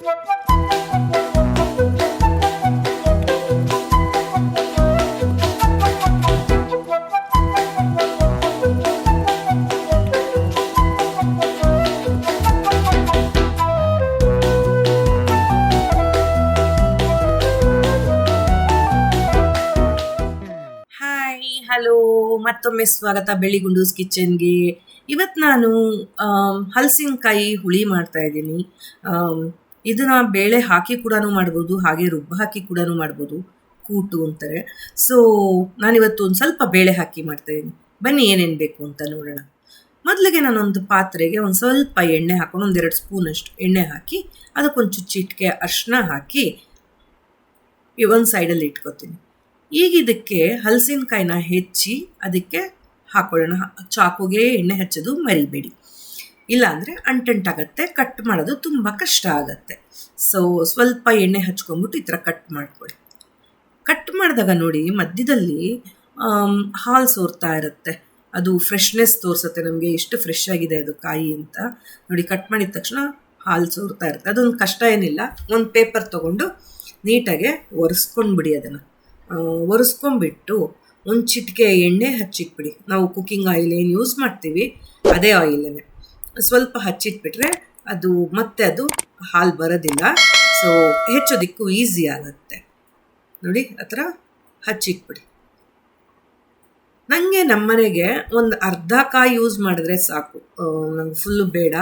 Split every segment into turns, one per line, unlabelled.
Hi hello, ಮತ್ತೊಮ್ಮೆ ಸ್ವಾಗತ ಬೆಳಿಗುಂಡೂಸ್ ಕಿಚನ್ಗೆ. ಇವತ್ತು ನಾನು ಹಲಸಿನಕಾಯಿ ಹುಳಿ ಮಾಡ್ತಾ ಇದ್ದೀನಿ. ಇದನ್ನ ಬೇಳೆ ಹಾಕಿ ಕೂಡ ಮಾಡ್ಬೋದು, ಹಾಗೆ ರುಬ್ಬ ಹಾಕಿ ಕೂಡ ಮಾಡ್ಬೋದು, ಕೂಟು ಅಂತಾರೆ. ಸೊ ನಾನಿವತ್ತು ಒಂದು ಸ್ವಲ್ಪ ಬೇಳೆ ಹಾಕಿ ಮಾಡ್ತಾ ಇದ್ದೀನಿ. ಬನ್ನಿ ಏನೇನು ಬೇಕು ಅಂತ ನೋಡೋಣ. ಮೊದಲಿಗೆ ನಾನೊಂದು ಪಾತ್ರೆಗೆ ಒಂದು ಸ್ವಲ್ಪ ಎಣ್ಣೆ ಹಾಕೊಂಡು 1-2 ಸ್ಪೂನಷ್ಟು ಎಣ್ಣೆ ಹಾಕಿ ಅದಕ್ಕೊಂದು ಚಿಟಿಕೆ ಅರಿಶಿನ ಹಾಕಿ ಒಂದು ಸೈಡಲ್ಲಿ ಇಟ್ಕೊತೀನಿ. ಈಗ ಇದಕ್ಕೆ ಹಲಸಿನಕಾಯಿನ ಹೆಚ್ಚಿ ಅದಕ್ಕೆ ಹಾಕೊಳ್ಳೋಣ. ಚಾಕುಗೆ ಎಣ್ಣೆ ಹಚ್ಚೋದು ಮರಿಬೇಡಿ, ಇಲ್ಲಾಂದರೆ ಅಂಟಂಟಾಗತ್ತೆ, ಕಟ್ ಮಾಡೋದು ತುಂಬ ಕಷ್ಟ ಆಗುತ್ತೆ. ಸೊ ಸ್ವಲ್ಪ ಎಣ್ಣೆ ಹಚ್ಕೊಂಡ್ಬಿಟ್ಟು ಈ ಥರ ಕಟ್ ಮಾಡ್ಕೊಳ್ಳಿ. ಕಟ್ ಮಾಡಿದಾಗ ನೋಡಿ ಮಧ್ಯದಲ್ಲಿ ಹಾಲು ಸೋರ್ತಾ ಇರುತ್ತೆ, ಅದು ಫ್ರೆಶ್ನೆಸ್ ತೋರಿಸುತ್ತೆ ನಮಗೆ ಎಷ್ಟು ಫ್ರೆಶ್ ಆಗಿದೆ ಅದು ಕಾಯಿ ಅಂತ. ನೋಡಿ ಕಟ್ ಮಾಡಿದ ತಕ್ಷಣ ಹಾಲು ಸೋರ್ತಾ ಇರುತ್ತೆ. ಅದೊಂದು ಕಷ್ಟ ಏನಿಲ್ಲ. ಒಂದು ಪೇಪರ್ ತೊಗೊಂಡು ನೀಟಾಗೆ ಒರೆಸ್ಕೊಂಡ್ಬಿಡಿ. ಅದನ್ನು ಒರೆಸ್ಕೊಂಡ್ಬಿಟ್ಟು ಒಂದು ಚಿಟಿಕೆ ಎಣ್ಣೆ ಹಚ್ಚಿಟ್ಬಿಡಿ. ನಾವು ಕುಕ್ಕಿಂಗ್ ಆಯಿಲ್ ಏನು ಯೂಸ್ ಮಾಡ್ತೀವಿ ಅದೇ ಆಯಿಲೇ ಸ್ವಲ್ಪ ಹಚ್ಚಿಟ್ಬಿಟ್ರೆ ಅದು ಮತ್ತೆ ಅದು ಹಾಲು ಬರೋದಿಲ್ಲ. ಸೊ ಹೆಚ್ಚೋದಕ್ಕೂ ಈಸಿ ಆಗುತ್ತೆ. ನೋಡಿ ಆ ಥರ ಹಚ್ಚಿಟ್ಬಿಡಿ. ನನಗೆ ನಮ್ಮನೆಗೆ ಒಂದು ಅರ್ಧ ಕಾಯಿ ಯೂಸ್ ಮಾಡಿದ್ರೆ ಸಾಕು, ನಂಗೆ ಫುಲ್ಲು ಬೇಡ,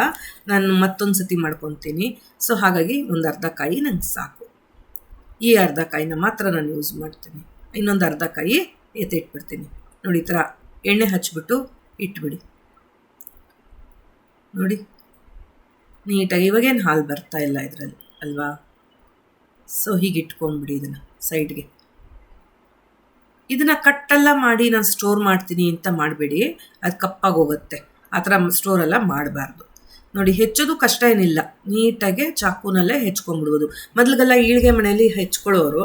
ನಾನು ಮತ್ತೊಂದು ಸತಿ ಮಾಡ್ಕೊತೀನಿ. ಸೊ ಹಾಗಾಗಿ ಒಂದು ಅರ್ಧ ಕಾಯಿ ನಂಗೆ ಸಾಕು. ಈ ಅರ್ಧ ಕಾಯಿನ ಮಾತ್ರ ನಾನು ಯೂಸ್ ಮಾಡ್ತೀನಿ, ಇನ್ನೊಂದು ಅರ್ಧ ಕಾಯಿ ಎತ್ತಿಟ್ಬಿಡ್ತೀನಿ. ನೋಡಿ ಈ ಥರ ಎಣ್ಣೆ ಹಚ್ಬಿಟ್ಟು ಇಟ್ಬಿಡಿ. ನೋಡಿ ನೀಟಾಗಿ ಇವಾಗೇನು ಹಾಲು ಬರ್ತಾ ಇಲ್ಲ ಇದರಲ್ಲಿ ಅಲ್ವಾ. ಸೊ ಹೀಗೆ ಇಟ್ಕೊಂಡ್ಬಿಡಿ ಇದನ್ನು ಸೈಡ್ಗೆ. ಇದನ್ನು ಕಟ್ಟೆಲ್ಲ ಮಾಡಿ ನಾನು ಸ್ಟೋರ್ ಮಾಡ್ತೀನಿ ಅಂತ ಮಾಡಬೇಡಿ, ಅದು ಕಪ್ಪಾಗಿ ಹೋಗುತ್ತೆ. ಆ ಥರ ಸ್ಟೋರೆಲ್ಲ ಮಾಡಬಾರ್ದು. ನೋಡಿ ಹೆಚ್ಚೋದು ಕಷ್ಟ ಏನಿಲ್ಲ, ನೀಟಾಗೆ ಚಾಕುನಲ್ಲೇ ಹೆಚ್ಕೊಂಡ್ಬಿಡ್ಬೋದು. ಮೊದಲಿಗೆಲ್ಲ ಈಳ್ಗೆ ಮನೆಯಲ್ಲಿ ಹೆಚ್ಕೊಳ್ಳೋರು,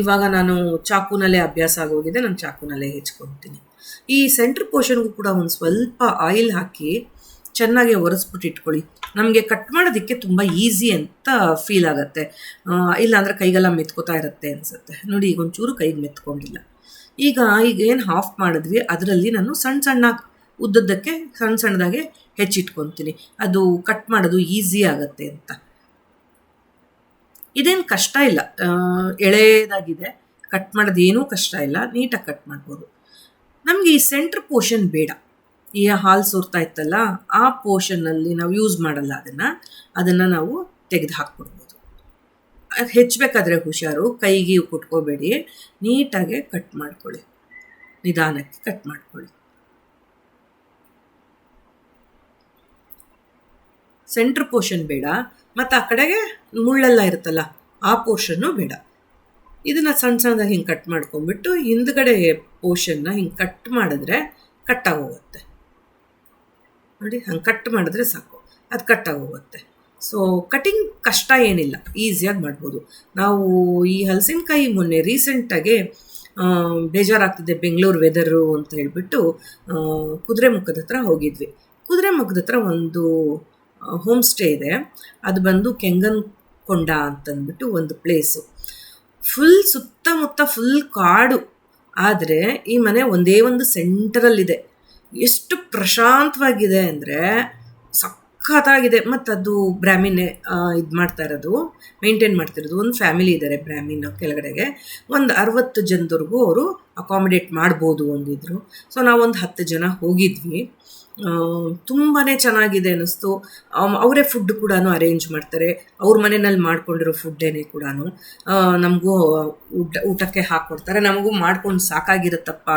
ಇವಾಗ ನಾನು ಚಾಕುನಲ್ಲೇ ಅಭ್ಯಾಸ ಆಗೋಗಿದೆ, ನಾನು ಚಾಕುನಲ್ಲೇ ಹೆಚ್ಕೊತೀನಿ. ಈ ಸೆಂಟ್ರ್ ಪೋರ್ಷನ್ಗೂ ಕೂಡ ಒಂದು ಸ್ವಲ್ಪ ಆಯಿಲ್ ಹಾಕಿ ಚೆನ್ನಾಗಿ ಒರೆಸ್ಬಿಟ್ಟು ಇಟ್ಕೊಳ್ಳಿ. ನಮಗೆ ಕಟ್ ಮಾಡೋದಕ್ಕೆ ತುಂಬ ಈಸಿ ಅಂತ ಫೀಲ್ ಆಗುತ್ತೆ, ಇಲ್ಲಾಂದರೆ ಕೈಗೆಲ್ಲ ಮೆತ್ಕೋತಾ ಇರುತ್ತೆ ಅನಿಸುತ್ತೆ. ನೋಡಿ ಈಗ ಒಂಚೂರು ಕೈಗೆ ಮೆತ್ಕೊಂಡಿಲ್ಲ. ಈಗ ಏನು ಹಾಫ್ ಮಾಡಿದ್ವಿ ಅದರಲ್ಲಿ ನಾನು ಸಣ್ಣ ಉದ್ದದ್ದಕ್ಕೆ ಸಣ್ಣದಾಗೆ ಹೆಚ್ಚಿಟ್ಕೊತೀನಿ, ಅದು ಕಟ್ ಮಾಡೋದು ಈಸಿ ಆಗುತ್ತೆ ಅಂತ. ಇದೇನು ಕಷ್ಟ ಇಲ್ಲ, ಎಳೆದಾಗಿದೆ, ಕಟ್ ಮಾಡೋದು ಏನೂ ಕಷ್ಟ ಇಲ್ಲ, ನೀಟಾಗಿ ಕಟ್ ಮಾಡ್ಬೋದು. ನಮಗೆ ಈ ಸೆಂಟ್ರ್ ಪೋರ್ಷನ್ ಬೇಡ, ಈ ಹಾಲು ಸೋರ್ತಾ ಇತ್ತಲ್ಲ ಆ ಪೋರ್ಷನ್ನಲ್ಲಿ ನಾವು ಯೂಸ್ ಮಾಡಲ್ಲ, ಅದನ್ನು ನಾವು ತೆಗೆದು ಹಾಕ್ಬಿಡ್ಬೋದು. ಹೆಚ್ಚಬೇಕಾದ್ರೆ ಹುಷಾರು, ಕೈಗೆ ಕುಟ್ಕೋಬೇಡಿ, ನೀಟಾಗೆ ಕಟ್ ಮಾಡ್ಕೊಳ್ಳಿ, ನಿಧಾನಕ್ಕೆ ಕಟ್ ಮಾಡ್ಕೊಳ್ಳಿ. ಸೆಂಟ್ರ್ ಪೋರ್ಷನ್ ಬೇಡ, ಮತ್ತು ಆ ಕಡೆಗೆ ಮುಳ್ಳೆಲ್ಲ ಇರುತ್ತಲ್ಲ ಆ ಪೋರ್ಷನ್ನು ಬೇಡ. ಇದನ್ನು ಸಣ್ಣದಾಗಿ ಹಿಂಗೆ ಕಟ್ ಮಾಡ್ಕೊಂಡ್ಬಿಟ್ಟು ಹಿಂದ್ಗಡೆ ಪೋರ್ಷನ್ನ ಹಿಂಗೆ ಕಟ್ ಮಾಡಿದ್ರೆ ಕಟ್ಟಾಗೋಗುತ್ತೆ. ನೋಡಿ ಹಂಗೆ ಕಟ್ ಮಾಡಿದ್ರೆ ಸಾಕು, ಅದು ಕಟ್ಟಾಗೋಗುತ್ತೆ. ಸೊ ಕಟಿಂಗ್ ಕಷ್ಟ ಏನಿಲ್ಲ, ಈಸಿಯಾಗಿ ಮಾಡ್ಬೋದು. ನಾವು ಈ ಹಲಸಿನಕಾಯಿ ಮೊನ್ನೆ ರೀಸೆಂಟಾಗೆ ಬೇಜಾರಾಗ್ತಿದೆ ಬೆಂಗಳೂರು ವೆದರು ಅಂತ ಹೇಳ್ಬಿಟ್ಟು ಕುದುರೆಮುಖದ ಹತ್ರ ಹೋಗಿದ್ವಿ. ಕುದುರೆಮುಖದ ಹತ್ರ ಒಂದು ಹೋಮ್ ಸ್ಟೇ ಇದೆ, ಅದು ಬಂದು ಕೆಂಗನಕೊಂಡ ಅಂತಂದ್ಬಿಟ್ಟು ಒಂದು ಪ್ಲೇಸು. ಫುಲ್ ಸುತ್ತಮುತ್ತ ಫುಲ್ ಕಾಡು, ಆದರೆ ಈ ಮನೆ ಒಂದೇ ಒಂದು ಸೆಂಟರಲ್ಲಿದೆ. ಎಷ್ಟು ಪ್ರಶಾಂತವಾಗಿದೆ ಅಂದರೆ ಸಖತ್ತಾಗಿದೆ. ಮತ್ತು ಅದು ಬ್ರಾಹ್ಮಿನ್ನೇ ಇದು ಮಾಡ್ತಾ ಇರೋದು, ಮೇಂಟೈನ್ ಮಾಡ್ತಿರೋದು. ಒಂದು ಫ್ಯಾಮಿಲಿ ಇದ್ದಾರೆ ಬ್ರಾಹ್ಮಿನ್ ಕೆಳಗಡೆಗೆ, ಒಂದು 60 ಜನದವರೆಗೂ ಅವರು ಅಕಾಮಿಡೇಟ್ ಮಾಡ್ಬೋದು ಅಂದಿದ್ರು. ಸೊ ನಾವೊಂದು 10 ಜನ ಹೋಗಿದ್ವಿ. ತುಂಬಾ ಚೆನ್ನಾಗಿದೆ ಅನ್ನಿಸ್ತು. ಅವರೇ ಫುಡ್ ಕೂಡ ಅರೇಂಜ್ ಮಾಡ್ತಾರೆ, ಅವ್ರ ಮನೆಯಲ್ಲಿ ಮಾಡ್ಕೊಂಡಿರೋ ಫುಡ್ಡೇನೆ ಕೂಡ ನಮಗೂ ಊಟಕ್ಕೆ ಹಾಕ್ಕೊಡ್ತಾರೆ. ನಮಗೂ ಮಾಡ್ಕೊಂಡು ಸಾಕಾಗಿರುತ್ತಪ್ಪ,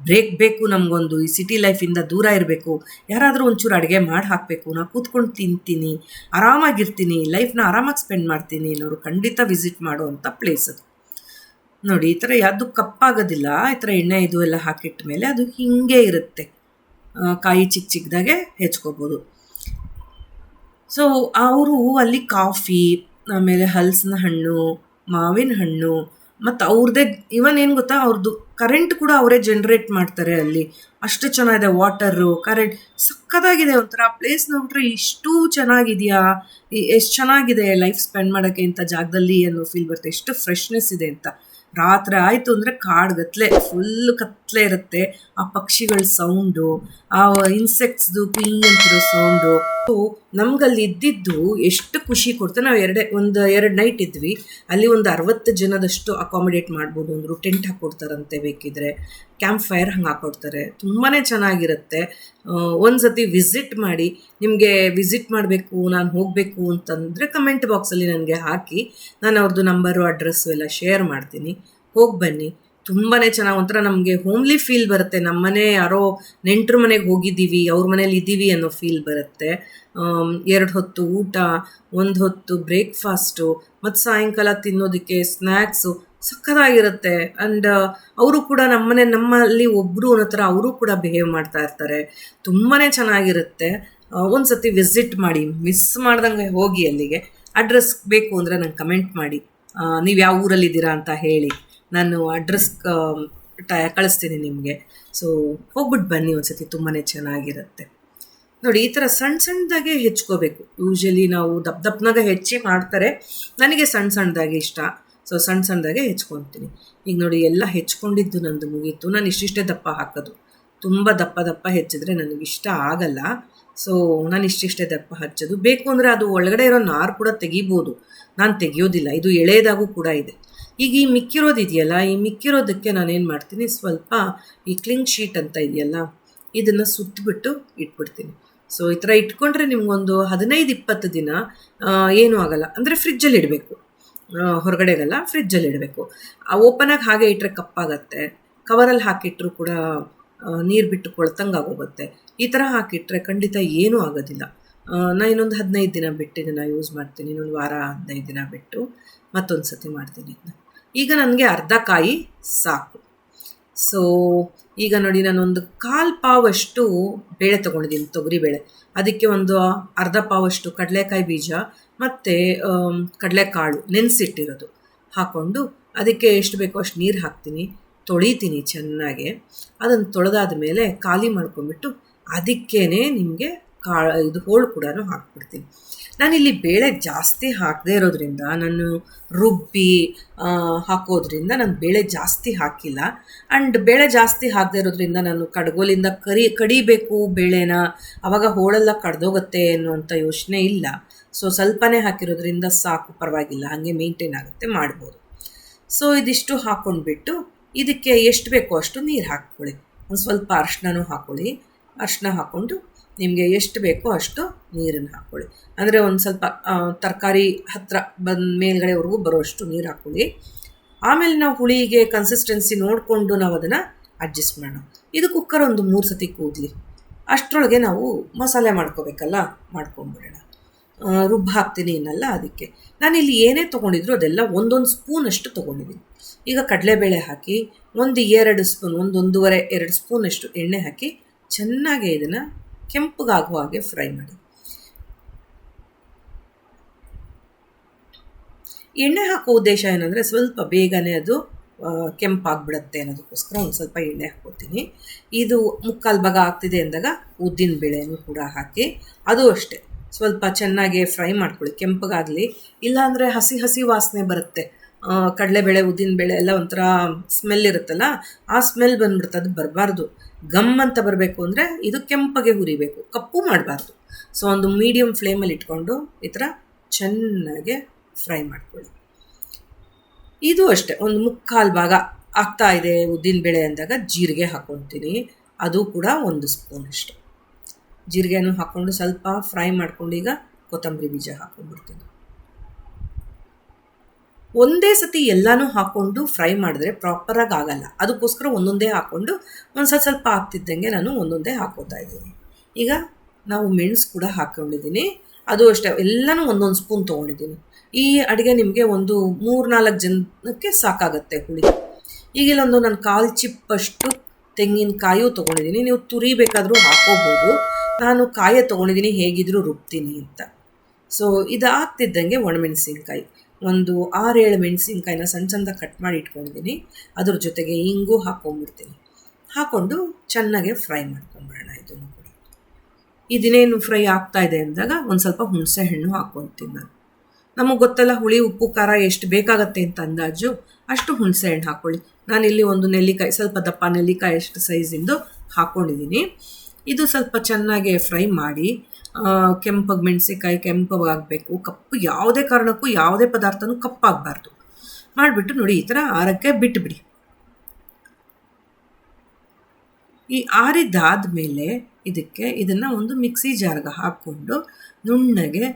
ಬ್ರೇಕ್ ಬೇಕು ನಮಗೊಂದು, ಈ ಸಿಟಿ ಲೈಫಿಂದ ದೂರ ಇರಬೇಕು, ಯಾರಾದರೂ ಒಂಚೂರು ಅಡುಗೆ ಮಾಡಿ ಹಾಕಬೇಕು, ನಾನು ಕೂತ್ಕೊಂಡು ತಿಂತೀನಿ, ಆರಾಮಾಗಿರ್ತೀನಿ, ಲೈಫ್ನ ಆರಾಮಾಗಿ ಸ್ಪೆಂಡ್ ಮಾಡ್ತೀನಿ ಅನ್ನೋರು ಖಂಡಿತ ವಿಸಿಟ್ ಮಾಡೋ ಅಂಥ ಪ್ಲೇಸ್ ಅದು. ನೋಡಿ ಈ ಥರ ಯಾವುದು ಕಪ್ಪಾಗೋದಿಲ್ಲ, ಈ ಥರ ಎಣ್ಣೆ ಇದು ಎಲ್ಲ ಹಾಕಿಟ್ಟ ಮೇಲೆ ಅದು ಹೀಗೆ ಇರುತ್ತೆ. ಕಾಯಿ ಚಿಕ್ಕದಾಗೆ ಹೆಚ್ಕೋಬೋದು. ಸೊ ಅವರು ಅಲ್ಲಿ ಕಾಫಿ, ಆಮೇಲೆ ಹಲಸಿನ ಹಣ್ಣು, ಮಾವಿನ ಹಣ್ಣು, ಮತ್ತು ಅವ್ರದ್ದೇ ಇವನ್ ಏನು ಗೊತ್ತಾ, ಅವ್ರದ್ದು ಕರೆಂಟ್ ಕೂಡ ಅವರೇ ಜನ್ರೇಟ್ ಮಾಡ್ತಾರೆ ಅಲ್ಲಿ. ಅಷ್ಟು ಚೆನ್ನಾಗಿದೆ, ವಾಟರು ಕರೆಂಟ್ ಸಕ್ಕತ್ತಾಗಿದೆ. ಒಂಥರ ಪ್ಲೇಸ್ ನೋಡ್ಬಿಟ್ರೆ ಇಷ್ಟು ಚೆನ್ನಾಗಿದೆಯಾ, ಎಷ್ಟು ಚೆನ್ನಾಗಿದೆ ಲೈಫ್ ಸ್ಪೆಂಡ್ ಮಾಡೋಕ್ಕೆ ಇಂಥ ಜಾಗದಲ್ಲಿ ಅನ್ನೋ ಫೀಲ್ ಬರುತ್ತೆ. ಎಷ್ಟು ಫ್ರೆಶ್ನೆಸ್ ಇದೆ ಅಂತ. ರಾತ್ರಿ ಆಯಿತು ಅಂದರೆ ಕಾಡ್ಗತ್ಲೆ ಫುಲ್ ಕತ್ಲೆ ಇರುತ್ತೆ. ಆ ಪಕ್ಷಿಗಳ ಸೌಂಡು, ಆ ಇನ್ಸೆಕ್ಟ್ಸ್ದು ಕ್ಲೀನ್ ಅಂತಿರೋ ಸೌಂಡು, ನಮ್ಗಲ್ಲಿ ಇದ್ದಿದ್ದು ಎಷ್ಟು ಖುಷಿ ಕೊಡ್ತು. ನಾವು ಎರಡು ನೈಟ್ ಇದ್ವಿ ಅಲ್ಲಿ. ಒಂದು 60 ಜನದಷ್ಟು ಅಕಾಮಿಡೇಟ್ ಮಾಡ್ಬೋದು ಅಂದರು. ಟೆಂಟ್ ಹಾಕ್ಕೊಡ್ತಾರಂತೆ, ಬೇಕಿದ್ರೆ ಕ್ಯಾಂಪ್ ಫೈರ್ ಹಂಗೆ ಹಾಕ್ಕೊಡ್ತಾರೆ. ತುಂಬಾ ಚೆನ್ನಾಗಿರುತ್ತೆ. ಒಂದ್ಸತಿ ವಿಸಿಟ್ ಮಾಡಿ. ನಿಮಗೆ ವಿಸಿಟ್ ಮಾಡಬೇಕು, ನಾನು ಹೋಗಬೇಕು ಅಂತಂದರೆ ಕಮೆಂಟ್ ಬಾಕ್ಸಲ್ಲಿ ನನಗೆ ಹಾಕಿ, ನಾನು ಅವ್ರದ್ದು ನಂಬರು ಅಡ್ರೆಸ್ಸು ಎಲ್ಲ ಶೇರ್ ಮಾಡ್ತೀನಿ. ಹೋಗಿ ಬನ್ನಿ, ತುಂಬಾ ಚೆನ್ನಾಗಿ ಒಂಥರ ನಮಗೆ ಹೋಮ್ಲಿ ಫೀಲ್ ಬರುತ್ತೆ. ನಮ್ಮನೆ ಯಾರೋ ನೆಂಟ್ರ ಮನೆಗೆ ಹೋಗಿದ್ದೀವಿ, ಅವ್ರ ಮನೇಲಿ ಇದ್ದೀವಿ ಅನ್ನೋ ಫೀಲ್ ಬರುತ್ತೆ. 2 ಹೊತ್ತು ಊಟ, 1 ಹೊತ್ತು ಬ್ರೇಕ್ಫಾಸ್ಟು, ಮತ್ತು ಸಾಯಂಕಾಲ ತಿನ್ನೋದಕ್ಕೆ ಸ್ನ್ಯಾಕ್ಸು ಸಕ್ಕತ್ತಾಗಿರುತ್ತೆ. ಆ್ಯಂಡ್ ಅವರು ಕೂಡ ನಮ್ಮಲ್ಲಿ ಒಬ್ಬರು ಅನ್ನೋ ಥರ ಅವರು ಕೂಡ ಬಿಹೇವ್ ಮಾಡ್ತಾ ಇರ್ತಾರೆ. ತುಂಬಾ ಚೆನ್ನಾಗಿರುತ್ತೆ. ಒಂದು ಸತಿ ವಿಸಿಟ್ ಮಾಡಿ, ಮಿಸ್ ಮಾಡ್ದಂಗೆ ಹೋಗಿ ಅಲ್ಲಿಗೆ. ಅಡ್ರೆಸ್ ಬೇಕು ಅಂದರೆ ನಂಗೆ ಕಮೆಂಟ್ ಮಾಡಿ, ನೀವು ಯಾವ ಊರಲ್ಲಿದ್ದೀರಾ ಅಂತ ಹೇಳಿ, ನಾನು ಅಡ್ರೆಸ್ ಕಳಿಸ್ತೀನಿ ನಿಮಗೆ. ಸೊ ಹೋಗ್ಬಿಟ್ಟು ಬನ್ನಿ ಒಂದ್ಸತಿ, ತುಂಬಾ ಚೆನ್ನಾಗಿರುತ್ತೆ. ನೋಡಿ, ಈ ಥರ ಸಣ್ಣದಾಗೆ ಹೆಚ್ಕೋಬೇಕು. ಯೂಶ್ವಲಿ ನಾವು ದಪ್ಪನಾಗೆ ಹೆಚ್ಚಿ ಮಾಡ್ತಾರೆ, ನನಗೆ ಸಣ್ಣದಾಗೆ ಇಷ್ಟ. ಸೊ ಸಣ್ಣದಾಗೆ ಹೆಚ್ಕೊತೀನಿ. ಈಗ ನೋಡಿ, ಎಲ್ಲ ಹೆಚ್ಕೊಂಡಿದ್ದು ನಂದು ಮುಗೀತು. ನಾನು ಇಷ್ಟಿಷ್ಟೇ ದಪ್ಪ ಹಾಕೋದು. ತುಂಬ ದಪ್ಪ ಹೆಚ್ಚಿದ್ರೆ ನನಗಿಷ್ಟ ಆಗಲ್ಲ. ಸೊ ನಾನು ಇಷ್ಟಿಷ್ಟೇ ದಪ್ಪ ಹಚ್ಚೋದು. ಬೇಕು ಅಂದರೆ ಅದು ಒಳಗಡೆ ಇರೋ ನಾರು ಕೂಡ ತೆಗಿಬೋದು, ನಾನು ತೆಗಿಯೋದಿಲ್ಲ. ಇದು ಎಳೆದಾಗೂ ಕೂಡ ಇದೆ. ಈಗ ಈ ಮಿಕ್ಕಿರೋದಿದೆಯಲ್ಲ, ಈ ಮಿಕ್ಕಿರೋದಕ್ಕೆ ನಾನೇನು ಮಾಡ್ತೀನಿ, ಸ್ವಲ್ಪ ಈ ಕ್ಲಿಂಗ್ ಶೀಟ್ ಅಂತ ಇದೆಯಲ್ಲ, ಇದನ್ನು ಸುತ್ತಬಿಟ್ಟು ಇಟ್ಬಿಡ್ತೀನಿ. ಸೊ ಈ ಥರ ಇಟ್ಕೊಂಡ್ರೆ ನಿಮ್ಗೊಂದು 15-20 ದಿನ ಏನೂ ಆಗಲ್ಲ. ಅಂದರೆ ಫ್ರಿಜ್ಜಲ್ಲಿ ಇಡಬೇಕು, ಹೊರಗಡೆಗಲ್ಲ, ಫ್ರಿಜ್ಜಲ್ಲಿ ಇಡಬೇಕು. ಓಪನಾಗಿ ಹಾಗೆ ಇಟ್ಟರೆ ಕಪ್ಪಾಗತ್ತೆ. ಕವರಲ್ಲಿ ಹಾಕಿಟ್ರೂ ಕೂಡ ನೀರು ಬಿಟ್ಟು ಕೊಳ್ತಂಗೆ ಆಗೋಗುತ್ತೆ. ಈ ಥರ ಹಾಕಿಟ್ರೆ ಖಂಡಿತ ಏನೂ ಆಗೋದಿಲ್ಲ. ನಾನು ಇನ್ನೊಂದು 15 ದಿನ ಬಿಟ್ಟು ಇದನ್ನು ಯೂಸ್ ಮಾಡ್ತೀನಿ. ಇನ್ನೊಂದು ವಾರ 15 ದಿನ ಬಿಟ್ಟು ಮತ್ತೊಂದು ಸತಿ ಮಾಡ್ತೀನಿ ಇದನ್ನ. ಈಗ ನನಗೆ ಅರ್ಧ ಕಾಯಿ ಸಾಕು. ಸೊ ಈಗ ನೋಡಿ, ನಾನೊಂದು 1/4 ಪಾವಷ್ಟು ಬೇಳೆ ತೊಗೊಂಡಿದ್ದೀನಿ, ತೊಗರಿಬೇಳೆ. ಅದಕ್ಕೆ ಒಂದು ಅರ್ಧ ಪಾವಷ್ಟು ಕಡಲೆಕಾಯಿ ಬೀಜ ಮತ್ತು ಕಡಲೆಕಾಳು ನೆನೆಸಿಟ್ಟಿರೋದು ಹಾಕ್ಕೊಂಡು, ಅದಕ್ಕೆ ಎಷ್ಟು ಬೇಕೋ ಅಷ್ಟು ನೀರು ಹಾಕ್ತೀನಿ, ತೊಳಿತೀನಿ ಚೆನ್ನಾಗೆ. ಅದನ್ನು ತೊಳೆದಾದ ಮೇಲೆ ಖಾಲಿ ಮಾಡ್ಕೊಂಡ್ಬಿಟ್ಟು ಅದಕ್ಕೇ ನಿಮಗೆ ಇದು ಹೋಳು ಕೂಡ ಹಾಕ್ಬಿಡ್ತೀನಿ. ನಾನಿಲ್ಲಿ ಬೇಳೆ ಜಾಸ್ತಿ ಹಾಕದೇ ಇರೋದ್ರಿಂದ, ನಾನು ರುಬ್ಬಿ ಹಾಕೋದ್ರಿಂದ ನಾನು ಬೇಳೆ ಜಾಸ್ತಿ ಹಾಕಿಲ್ಲ. ಆ್ಯಂಡ್ ಬೇಳೆ ಜಾಸ್ತಿ ಹಾಕದೇ ಇರೋದ್ರಿಂದ ನಾನು ಕಡ್ಗೋಲಿಂದ ಕಡಿಬೇಕು ಬೇಳೆನ, ಆವಾಗ ಹೋಳೆಲ್ಲ ಕಡ್ದೋಗುತ್ತೆ ಅನ್ನೋಂಥ ಯೋಚನೆ ಇಲ್ಲ. ಸೊ ಸ್ವಲ್ಪನೇ ಹಾಕಿರೋದ್ರಿಂದ ಸಾಕು, ಪರವಾಗಿಲ್ಲ, ಹಾಗೆ ಮೇಂಟೈನ್ ಆಗುತ್ತೆ, ಮಾಡ್ಬೋದು. ಸೊ ಇದಿಷ್ಟು ಹಾಕ್ಕೊಂಡ್ಬಿಟ್ಟು ಇದಕ್ಕೆ ಎಷ್ಟು ಬೇಕೋ ಅಷ್ಟು ನೀರು ಹಾಕ್ಕೊಳ್ಳಿ. ಒಂದು ಸ್ವಲ್ಪ ಅರಿಶಿನನೂ ಹಾಕ್ಕೊಳ್ಳಿ. ಅರಿಶಿನ ಹಾಕ್ಕೊಂಡು ನಿಮಗೆ ಎಷ್ಟು ಬೇಕೋ ಅಷ್ಟು ನೀರನ್ನು ಹಾಕ್ಕೊಳ್ಳಿ. ಅಂದರೆ ಒಂದು ಸ್ವಲ್ಪ ತರಕಾರಿ ಹತ್ತಿರ ಮೇಲ್ಗಡೆವರೆಗೂ ಬರೋಷ್ಟು ನೀರು ಹಾಕ್ಕೊಳ್ಳಿ. ಆಮೇಲೆ ನಾವು ಹುಳಿಗೆ ಕನ್ಸಿಸ್ಟೆನ್ಸಿ ನೋಡಿಕೊಂಡು ನಾವು ಅದನ್ನು ಅಡ್ಜಸ್ಟ್ ಮಾಡೋಣ. ಇದು ಕುಕ್ಕರ್ ಒಂದು 3 ಸತಿ ಕೂದಲಿ. ಅಷ್ಟರೊಳಗೆ ನಾವು ಮಸಾಲೆ ಮಾಡ್ಕೋಬೇಕಲ್ಲ, ಮಾಡ್ಕೊಂಬಿಡೋಣ. ಹಾಕ್ತೀನಿ ಇನ್ನಲ್ಲ. ಅದಕ್ಕೆ ನಾನಿಲ್ಲಿ ಏನೇ ತೊಗೊಂಡಿದ್ರು ಅದೆಲ್ಲ 1 ಸ್ಪೂನಷ್ಟು ತೊಗೊಂಡಿದ್ದೀನಿ. ಈಗ ಕಡಲೆಬೇಳೆ ಹಾಕಿ 1-2 ಸ್ಪೂನ್, 1-1.5-2 ಸ್ಪೂನಷ್ಟು ಎಣ್ಣೆ ಹಾಕಿ ಚೆನ್ನಾಗಿ ಇದನ್ನು ಕೆಂಪಗಾಗುವ ಹಾಗೆ ಫ್ರೈ ಮಾಡಿ. ಎಣ್ಣೆ ಹಾಕೋ ಉದ್ದೇಶ ಏನಂದರೆ ಸ್ವಲ್ಪ ಬೇಗನೆ ಅದು ಕೆಂಪಾಗ್ಬಿಡುತ್ತೆ ಅನ್ನೋದಕ್ಕೋಸ್ಕರ ಒಂದು ಸ್ವಲ್ಪ ಎಣ್ಣೆ ಹಾಕ್ಕೋತೀನಿ. ಇದು 3/4 ಭಾಗ ಆಗ್ತಿದೆ ಅಂದಾಗ ಉದ್ದಿನ ಬೇಳೆನೂ ಕೂಡ ಹಾಕಿ ಅದು ಅಷ್ಟೇ ಸ್ವಲ್ಪ ಚೆನ್ನಾಗಿ ಫ್ರೈ ಮಾಡ್ಕೊಳ್ಳಿ, ಕೆಂಪಗಾಗಲಿ. ಇಲ್ಲಾಂದರೆ ಹಸಿ ವಾಸನೆ ಬರುತ್ತೆ. ಕಡಲೆಬೇಳೆ ಉದ್ದಿನಬೇಳೆ ಎಲ್ಲ ಒಂಥರ ಸ್ಮೆಲ್ ಇರುತ್ತಲ್ಲ, ಆ ಸ್ಮೆಲ್ ಬಂದ್ಬಿಡುತ್ತೆ. ಅದು ಬರಬಾರ್ದು. ಗಮ್ ಅಂತ ಬರಬೇಕು ಅಂದರೆ ಇದು ಕೆಂಪಗೆ ಹುರಿಬೇಕು, ಕಪ್ಪು ಮಾಡಬಾರ್ದು. ಸೊ ಒಂದು ಮೀಡಿಯಮ್ ಫ್ಲೇಮಲ್ಲಿ ಇಟ್ಕೊಂಡು ಈ ಥರ ಚೆನ್ನಾಗೆ ಫ್ರೈ ಮಾಡ್ಕೊಳ್ಳಿ. ಇದು ಅಷ್ಟೇ ಒಂದು 3/4 ಭಾಗ ಆಗ್ತಾ ಇದೆ ಉದ್ದಿನಬೇಳೆ ಅಂದಾಗ ಜೀರಿಗೆ ಹಾಕ್ಕೊತೀನಿ. ಅದು ಕೂಡ 1 ಸ್ಪೂನಷ್ಟು ಜೀರಿಗೆನೂ ಹಾಕ್ಕೊಂಡು ಸ್ವಲ್ಪ ಫ್ರೈ ಮಾಡ್ಕೊಂಡು ಈಗ ಕೊತ್ತಂಬರಿ ಬೀಜ ಹಾಕ್ಕೊಂಡ್ಬಿಡ್ತೀನಿ. ಒಂದೇ ಸತಿ ಎಲ್ಲನೂ ಹಾಕ್ಕೊಂಡು ಫ್ರೈ ಮಾಡಿದ್ರೆ ಪ್ರಾಪರಾಗಿ ಆಗಲ್ಲ. ಅದಕ್ಕೋಸ್ಕರ ಒಂದೊಂದೇ ಹಾಕ್ಕೊಂಡು ಸ್ವಲ್ಪ ಆಗ್ತಿದ್ದಂಗೆ ನಾನು ಒಂದೊಂದೇ ಹಾಕ್ಕೋತಾ ಇದ್ದೀನಿ. ಈಗ ನಾವು ಮೆಣಸು ಕೂಡ ಹಾಕ್ಕೊಂಡಿದ್ದೀನಿ. ಅದು ಅಷ್ಟೇ ಎಲ್ಲನೂ 1 ಸ್ಪೂನ್ ತೊಗೊಂಡಿದ್ದೀನಿ. ಈ ಅಡುಗೆ ನಿಮಗೆ ಒಂದು 3-4 ಜನಕ್ಕೆ ಸಾಕಾಗತ್ತೆ ಹುಳಿ. ಈಗ ಇಲ್ಲೊಂದು ನಾನು 1/4 ಚಿಪ್ಪಷ್ಟು ತೆಂಗಿನಕಾಯೂ ತೊಗೊಂಡಿದ್ದೀನಿ. ನೀವು ತುರಿ ಬೇಕಾದರೂ ಹಾಕ್ಕೋಬೋದು. ನಾನು ಕಾಯೇ ತೊಗೊಂಡಿದ್ದೀನಿ, ಹೇಗಿದ್ರೂ ರುಬ್ತೀನಿ ಅಂತ. ಸೊ ಇದು ಆಗ್ತಿದ್ದಂಗೆ ಒಣಮೆಣಸಿನ್ಕಾಯಿ ಒಂದು 6-7 ಮೆಣಸಿನ್ಕಾಯಿನ ಸಣ್ಣ ಸಣ್ಣದಾಗಿ ಕಟ್ ಮಾಡಿ ಇಟ್ಕೊಂಡಿದ್ದೀನಿ. ಅದ್ರ ಜೊತೆಗೆ ಇಂಗು ಹಾಕ್ಕೊಂಡ್ಬಿಡ್ತೀನಿ. ಹಾಕ್ಕೊಂಡು ಚೆನ್ನಾಗೆ ಫ್ರೈ ಮಾಡ್ಕೊಂಬಿಡೋಣ ಇದನ್ನು ಕೂಡ. ಇದನ್ನೇನು ಫ್ರೈ ಆಗ್ತಾ ಇದೆ ಅಂದಾಗ ಒಂದು ಸ್ವಲ್ಪ ಹುಣಸೆ ಹಣ್ಣು ಹಾಕ್ಕೊತೀನಿ ನಾನು. ನಮಗೆ ಗೊತ್ತಲ್ಲ ಹುಳಿ ಉಪ್ಪು ಖಾರ ಎಷ್ಟು ಬೇಕಾಗತ್ತೆ ಅಂತ ಅಂದಾಜು ಅಷ್ಟು ಹುಣಸೆ ಹಣ್ಣು ಹಾಕ್ಕೊಳ್ಳಿ. ನಾನಿಲ್ಲಿ ಒಂದು ನೆಲ್ಲಿಕಾಯಿ, ಸ್ವಲ್ಪ ದಪ್ಪ ನೆಲ್ಲಿಕಾಯಿ ಅಷ್ಟು ಸೈಜಿಂದು ಹಾಕ್ಕೊಂಡಿದ್ದೀನಿ. ಇದು ಸ್ವಲ್ಪ ಚೆನ್ನಾಗಿ ಫ್ರೈ ಮಾಡಿ ಕೆಂಪಗೆ ಮೆಣಸಿಕಾಯಿ ಕೆಂಪಗಾಗಬೇಕು. ಕಪ್ಪು ಯಾವುದೇ ಕಾರಣಕ್ಕೂ ಯಾವುದೇ ಪದಾರ್ಥನೂ ಕಪ್ಪಾಗಬಾರ್ದು. ಮಾಡಿಬಿಟ್ಟು ನೋಡಿ ಈ ಥರ ಆರಕ್ಕೆ ಬಿಟ್ಟುಬಿಡಿ. ಈ ಆರಿದ್ದಾದಮೇಲೆ ಇದನ್ನು ಒಂದು ಮಿಕ್ಸಿ ಜಾರ್ಗೆ ಹಾಕ್ಕೊಂಡು ನುಣ್ಣಗೆ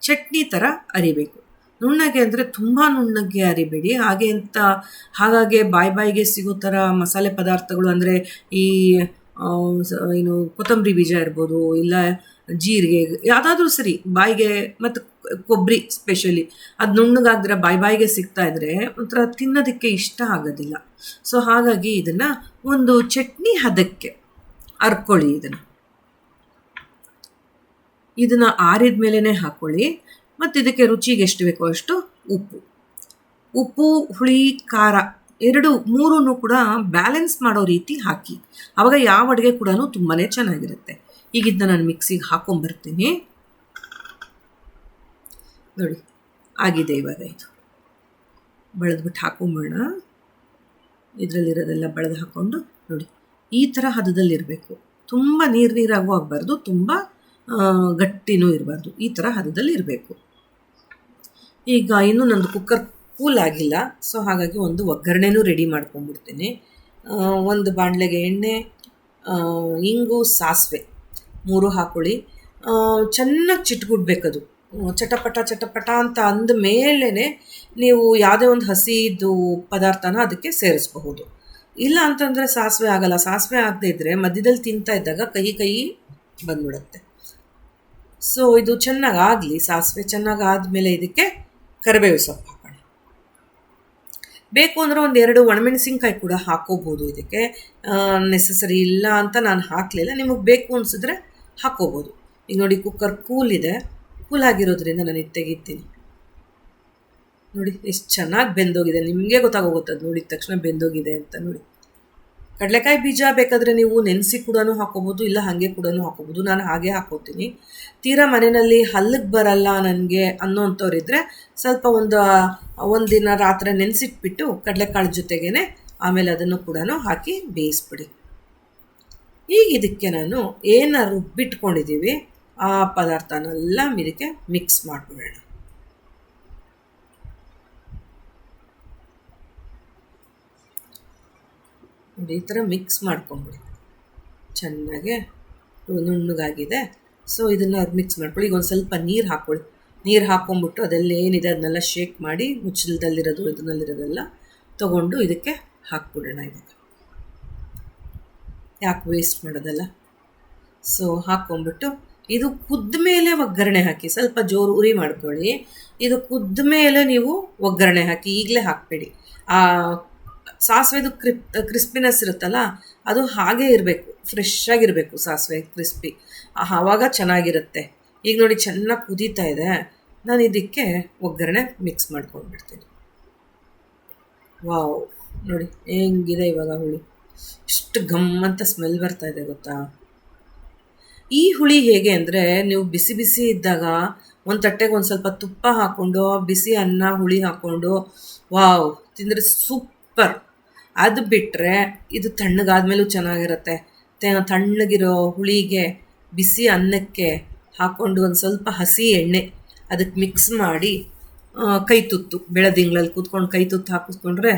ಚಟ್ನಿ ಥರ ಅರಿಬೇಕು. ನುಣ್ಣಗೆ ಅಂದರೆ ತುಂಬ ನುಣ್ಣಗೆ ಅರಿಬೇಡಿ. ಹಾಗಾಗಿ ಬಾಯಿಗೆ ಸಿಗೋ ಥರ ಮಸಾಲೆ ಪದಾರ್ಥಗಳು ಅಂದರೆ ಈ ಏನು ಕೊತ್ತಂಬರಿ ಬೀಜ ಇರ್ಬೋದು, ಇಲ್ಲ ಜೀರಿಗೆ, ಯಾವುದಾದ್ರೂ ಸರಿ ಬಾಯಿಗೆ, ಮತ್ತು ಕೊಬ್ಬರಿ ಸ್ಪೆಷಲಿ ಅದು ನುಣ್ಣಗಾದ್ರೆ ಬಾಯಿಗೆ ಸಿಗ್ತಾ ಇದ್ರೆ ಒಂಥರ ತಿನ್ನೋದಕ್ಕೆ ಇಷ್ಟ ಆಗೋದಿಲ್ಲ. ಸೊ ಹಾಗಾಗಿ ಇದನ್ನು ಒಂದು ಚಟ್ನಿ ಹದಕ್ಕೆ ಅರ್ಕೊಳ್ಳಿ. ಇದನ್ನು ಆರಿದ ಮೇಲೇ ಹಾಕ್ಕೊಳ್ಳಿ. ಮತ್ತು ಇದಕ್ಕೆ ರುಚಿಗೆ ಎಷ್ಟು ಬೇಕೋ ಅಷ್ಟು ಉಪ್ಪು, ಹುಳಿ, ಖಾರ ಮೂರೂ ಕೂಡ ಬ್ಯಾಲೆನ್ಸ್ ಮಾಡೋ ರೀತಿ ಹಾಕಿ. ಆವಾಗ ಯಾವ ಅಡುಗೆ ಕೂಡ ತುಂಬಾ ಚೆನ್ನಾಗಿರುತ್ತೆ. ಈಗ ಇದನ್ನ ನಾನು ಮಿಕ್ಸಿಗೆ ಹಾಕೊಂಡ್ಬರ್ತೀನಿ. ನೋಡಿ ಆಗಿದೆ. ಇವಾಗ ಇದು ಬಳದ್ಬಿಟ್ಟು ಹಾಕೊಂಬಿಡೋಣ. ಇದರಲ್ಲಿರೋದೆಲ್ಲ ಬಳದು ಹಾಕ್ಕೊಂಡು ನೋಡಿ ಈ ಥರ ಹದದಲ್ಲಿರಬೇಕು. ತುಂಬ ನೀರಾಗೂ ಆಗಬಾರ್ದು, ತುಂಬ ಗಟ್ಟಿನೂ ಇರಬಾರ್ದು. ಈ ಥರ ಹದದಲ್ಲಿ ಇರಬೇಕು. ಈಗ ಇನ್ನೂ ನಂದು ಕುಕ್ಕರ್ ಕೂಲ್ ಆಗಿಲ್ಲ. ಸೊ ಹಾಗಾಗಿ ಒಂದು ಒಗ್ಗರಣೆನೂ ರೆಡಿ ಮಾಡ್ಕೊಂಡ್ಬಿಡ್ತೀನಿ. ಒಂದು ಬಾಣಲೆಗೆ ಎಣ್ಣೆ, ಇಂಗು, ಸಾಸಿವೆ 3 ಹಾಕ್ಕೊಳ್ಳಿ. ಚೆನ್ನಾಗಿ ಚಿಟ್ಗುಡ್ಬೇಕದು. ಚಟಪಟ ಅಂತ ಅಂದ ಮೇಲೇ ನೀವು ಯಾವುದೇ ಒಂದು ಹಸಿದು ಪದಾರ್ಥನ ಅದಕ್ಕೆ ಸೇರಿಸಬಹುದು. ಇಲ್ಲ ಅಂತಂದರೆ ಸಾಸಿವೆ ಆಗಲ್ಲ. ಸಾಸಿವೆ ಆಗದೇ ಇದ್ದರೆ ಮಧ್ಯದಲ್ಲಿ ತಿಂತಾ ಇದ್ದಾಗ ಕೈ ಬಂದ್ಬಿಡುತ್ತೆ. ಸೊ ಇದು ಚೆನ್ನಾಗಾಗಲಿ. ಸಾಸಿವೆ ಚೆನ್ನಾಗಾದ್ಮೇಲೆ ಇದಕ್ಕೆ ಕರಿಬೇವು ಸೊಪ್ಪು ಹಾಕೋಣ. ಬೇಕು ಅಂದರೆ 1-2 ಒಣಮೆಣಸಿನ್ಕಾಯಿ ಕೂಡ ಹಾಕೋಬೋದು. ಇದಕ್ಕೆ ನೆಸಸರಿ ಇಲ್ಲ ಅಂತ ನಾನು ಹಾಕಲಿಲ್ಲ. ನಿಮಗೆ ಬೇಕು ಅನಿಸಿದ್ರೆ ಹಾಕೋಬೋದು. ಈಗ ನೋಡಿ ಕುಕ್ಕರ್ ಕೂಲ್ ಆಗಿರೋದ್ರಿಂದ ನಾನು ಇದು ತೆಗಿತೀನಿ. ನೋಡಿ ಎಷ್ಟು ಚೆನ್ನಾಗಿ ಬೆಂದೋಗಿದೆ. ನಿಮಗೆ ಗೊತ್ತಾಗೋಗುತ್ತೆ ಅದು ನೋಡಿದ ತಕ್ಷಣ ಬೆಂದೋಗಿದೆ ಅಂತ. ನೋಡಿ ಕಡಲೆಕಾಯಿ ಬೀಜ ಬೇಕಾದರೆ ನೀವು ನೆನೆಸಿ ಕೂಡ ಹಾಕೋಬೋದು, ಇಲ್ಲ ಹಾಗೆ ಕೂಡ ಹಾಕೋಬೋದು. ನಾನು ಹಾಗೆ ಹಾಕೋತೀನಿ. ತೀರಾ ಮನೆಯಲ್ಲಿ ಹಲ್ಲಿಗೆ ಬರಲ್ಲ ನನಗೆ ಅನ್ನೋಂಥವ್ರಿದ್ರೆ ಸ್ವಲ್ಪ ಒಂದು ದಿನ ರಾತ್ರಿ ನೆನೆಸಿಟ್ಬಿಟ್ಟು ಕಡಲೆಕಾಳು ಜೊತೆಗೇ ಆಮೇಲೆ ಅದನ್ನು ಕೂಡ ಹಾಕಿ ಬೇಯಿಸ್ಬಿಡಿ. ಈಗ ಇದಕ್ಕೆ ನಾನು ಏನು ರುಬ್ಬಿಟ್ಕೊಂಡಿದ್ದೀವಿ ಆ ಪದಾರ್ಥನೆಲ್ಲ ಇದಕ್ಕೆ ಮಿಕ್ಸ್ ಮಾಡಿಬಿಡೋಣ. ನೋಡಿ ಈ ಥರ ಮಿಕ್ಸ್ ಮಾಡ್ಕೊಂಬಿಡಿ. ಚೆನ್ನಾಗೆ ನುಣ್ಣಗಾಗಿದೆ. ಸೊ ಇದನ್ನು ಮಿಕ್ಸ್ ಮಾಡ್ಕೊಳ್ಳಿ. ಈಗ ಒಂದು ಸ್ವಲ್ಪ ನೀರು ಹಾಕ್ಕೊಳ್ಳಿ. ನೀರು ಹಾಕ್ಕೊಂಬಿಟ್ಟು ಅದೆಲ್ಲ ಏನಿದೆ ಅದನ್ನೆಲ್ಲ ಶೇಕ್ ಮಾಡಿ ಮುಚ್ಚಳದಲ್ಲಿರೋದು ಇದನ್ನಲ್ಲಿರೋದೆಲ್ಲ ತೊಗೊಂಡು ಇದಕ್ಕೆ ಹಾಕ್ಬಿಡೋಣ. ಇವಾಗ ಯಾಕೆ ವೇಸ್ಟ್ ಮಾಡೋದಲ್ಲ. ಸೊ ಹಾಕ್ಕೊಂಬಿಟ್ಟು ಇದು ಕುದ್ದ ಮೇಲೆ ಒಗ್ಗರಣೆ ಹಾಕಿ. ಸ್ವಲ್ಪ ಜೋರು ಉರಿ ಮಾಡ್ಕೊಳ್ಳಿ. ಇದು ಕುದ್ದ ಮೇಲೆ ನೀವು ಒಗ್ಗರಣೆ ಹಾಕಿ. ಈಗಲೇ ಹಾಕಬೇಡಿ. ಸಾಸಿವೆದು ಕ್ರಿಸ್ಪಿನೆಸ್ ಇರುತ್ತಲ್ಲ ಅದು ಹಾಗೇ ಇರಬೇಕು. ಫ್ರೆಶ್ ಆಗಿರಬೇಕು ಸಾಸಿವೆ ಕ್ರಿಸ್ಪಿ. ಆವಾಗ ಚೆನ್ನಾಗಿರುತ್ತೆ. ಈಗ ನೋಡಿ ಚೆನ್ನಾಗಿ ಕುದೀತಾ ಇದೆ. ನಾನು ಇದಕ್ಕೆ ಒಗ್ಗರಣೆ ಮಿಕ್ಸ್ ಮಾಡ್ಕೊಂಡ್ಬಿಡ್ತೀನಿ. ವಾವ್ ನೋಡಿ ಹೆಂಗಿದೆ ಇವಾಗ ಹುಳಿ. ಇಷ್ಟು ಗಮ್ಮಂತ ಸ್ಮೆಲ್ ಬರ್ತಾ ಇದೆ ಗೊತ್ತಾ. ಈ ಹುಳಿ ಹೇಗೆ ಅಂದರೆ ನೀವು ಬಿಸಿ ಬಿಸಿ ಇದ್ದಾಗ ಒಂದು ತಟ್ಟೆಗೆ ಒಂದು ಸ್ವಲ್ಪ ತುಪ್ಪ ಹಾಕ್ಕೊಂಡು ಬಿಸಿ ಅನ್ನ ಹುಳಿ ಹಾಕ್ಕೊಂಡು ವಾವ್ ತಿಂದರೆ ಸೂಪರ್. ಅದು ಬಿಟ್ಟರೆ ಇದು ತಣ್ಣಗಾದ್ಮೇಲೂ ಚೆನ್ನಾಗಿರುತ್ತೆ. ತಣ್ಣಗಿರೋ ಹುಳಿಗೆ ಬಿಸಿ ಅನ್ನಕ್ಕೆ ಹಾಕ್ಕೊಂಡು ಒಂದು ಸ್ವಲ್ಪ ಹಸಿ ಎಣ್ಣೆ ಅದಕ್ಕೆ ಮಿಕ್ಸ್ ಮಾಡಿ ಕೈ ತುತ್ತು ಬೆಳದಿಂಗಳಲ್ಲಿ ಕೂತ್ಕೊಂಡು ಕೈ ತುತ್ತು ಹಾಕಿಸ್ಕೊಂಡ್ರೆ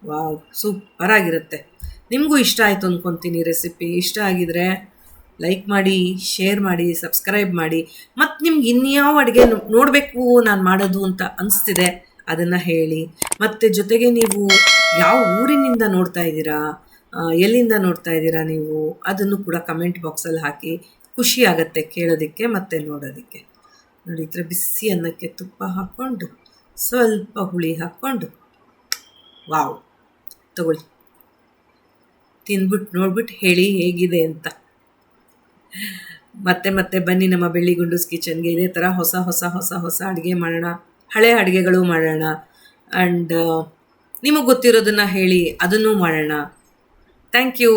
ವಾವ್ ಸೂಪರಾಗಿರುತ್ತೆ. ನಿಮಗೂ ಇಷ್ಟ ಆಯಿತು ಅಂದ್ಕೊತೀನಿ ರೆಸಿಪಿ. ಇಷ್ಟ ಆಗಿದರೆ ಲೈಕ್ ಮಾಡಿ, ಶೇರ್ ಮಾಡಿ, ಸಬ್ಸ್ಕ್ರೈಬ್ ಮಾಡಿ. ಮತ್ತು ನಿಮ್ಗೆ ಇನ್ಯಾವ ಅಡುಗೆ ನೋಡಬೇಕು ನಾನು ಮಾಡೋದು ಅಂತ ಅನಿಸ್ತಿದೆ ಅದನ್ನು ಹೇಳಿ. ಮತ್ತು ಜೊತೆಗೆ ನೀವು ಯಾವ ಊರಿನಿಂದ ನೋಡ್ತಾ ಇದ್ದೀರಾ, ಎಲ್ಲಿಂದ ನೋಡ್ತಾ ಇದ್ದೀರಾ ನೀವು, ಅದನ್ನು ಕೂಡ ಕಮೆಂಟ್ ಬಾಕ್ಸಲ್ಲಿ ಹಾಕಿ. ಖುಷಿ ಆಗುತ್ತೆ ಕೇಳೋದಕ್ಕೆ ಮತ್ತು ನೋಡೋದಕ್ಕೆ. ನೋಡಿ ಈ ಥರ ಬಿಸಿ ಅನ್ನಕ್ಕೆ ತುಪ್ಪ ಹಾಕ್ಕೊಂಡು ಸ್ವಲ್ಪ ಹುಳಿ ಹಾಕ್ಕೊಂಡು ವಾವ್ ತಗೊಳ್ಳಿ. ತಿಂದ್ಬಿಟ್ಟು ನೋಡ್ಬಿಟ್ಟು ಹೇಳಿ ಹೇಗಿದೆ ಅಂತ. ಮತ್ತೆ ಬನ್ನಿ ನಮ್ಮ ಬೆಳ್ಳಿ ಗುಂಡೂಸ್ ಕಿಚನ್ಗೆ. ಇದೇ ಥರ ಹೊಸ ಅಡುಗೆ ಮಾಡೋಣ. ಹಳೆ ಅಡುಗೆಗಳು ಮಾಡೋಣ. ಆ್ಯಂಡ್ ನಿಮಗೆ ಗೊತ್ತಿರೋದನ್ನು ಹೇಳಿ ಅದನ್ನು ಮಾಡೋಣ. Thank you.